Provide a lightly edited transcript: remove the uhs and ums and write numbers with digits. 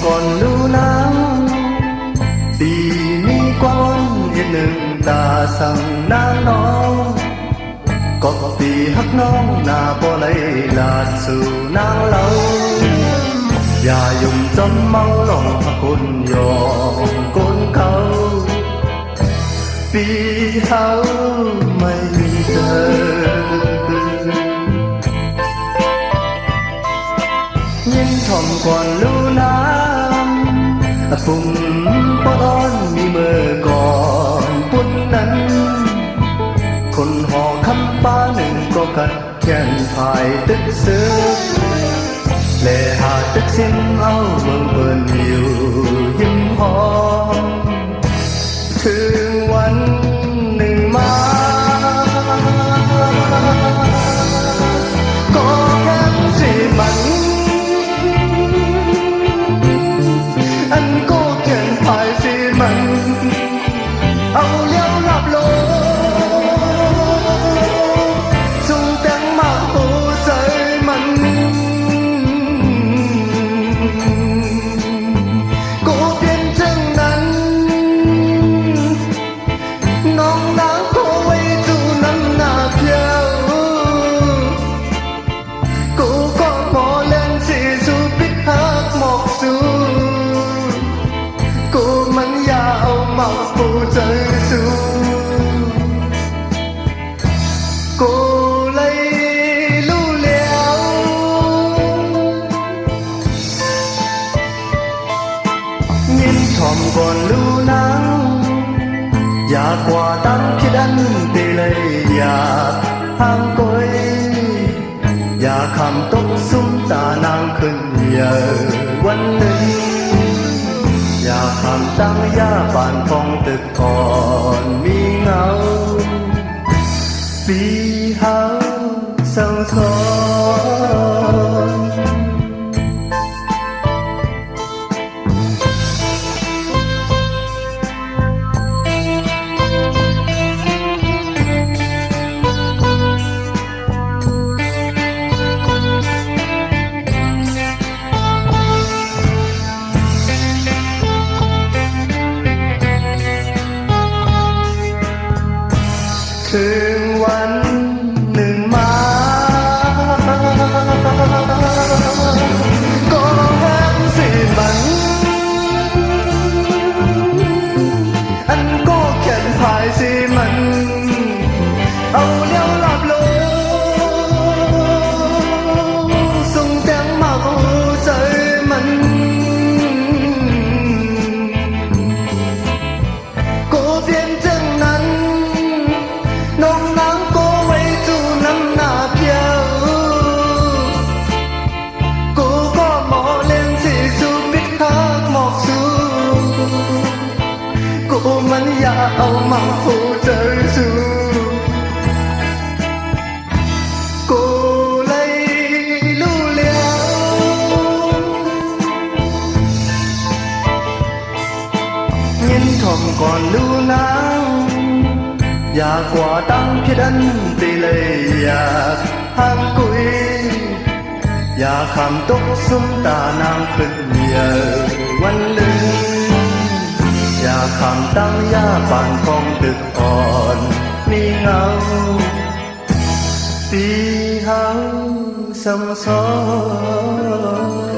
còn lưu nắng vì mi quan yên nương ta sang nang nong có vì hắc nong na bỏ lấy là sự nang lâu và dùng chấm máu lòng côn yong côn câu vì hao mây giờ nhưng thòm còn lưu nam phùng bó đón mi mơ còn buồn nắngคนหอคำป้าหนึ่งก็กัดแขนภายตึกเสือเลหาตึกสิ้นเอาเมืองเปิดอยู่ยิ้มหอมถึงวันหนึ่งมาก็แค่สิมันอันก็แขนภายสิมันเอาเลี้ยวหลับลงtrời xưa cô lấy lưu léo nhìn thòm còn lưu nắng và quà tặng khi đánh tì lấy và hang cối và khám tóc súng ta nàng khinh nhờ quanh linhอยากทำตั้งย่าบานฟองตึกก่อนมีเงาปีเฮาสั่งสอนถึงวันหนึ่งมาก็แค่สิมันอันก็แค่ภายสิมันเอาเลี้ยวหลับลงส่งแตงมาหัวใจมันก็เพียงจังนั้นnông nắng cô ấy dù năm nà piao cô có mò lên gì dù biết hát mọc dù cô mắn ya âu mang phụ trời dù cô lấy lưu léo nhìn thòm còn lưu nắng và quà tặng khi đánh tì lệ và hang cùi và khám tóc súng ta nàng khinh nhờ quanh lưng và khám tặng giá bàn phongตึกอ่อนมีเงาปีเฮาซ้ำซ้อน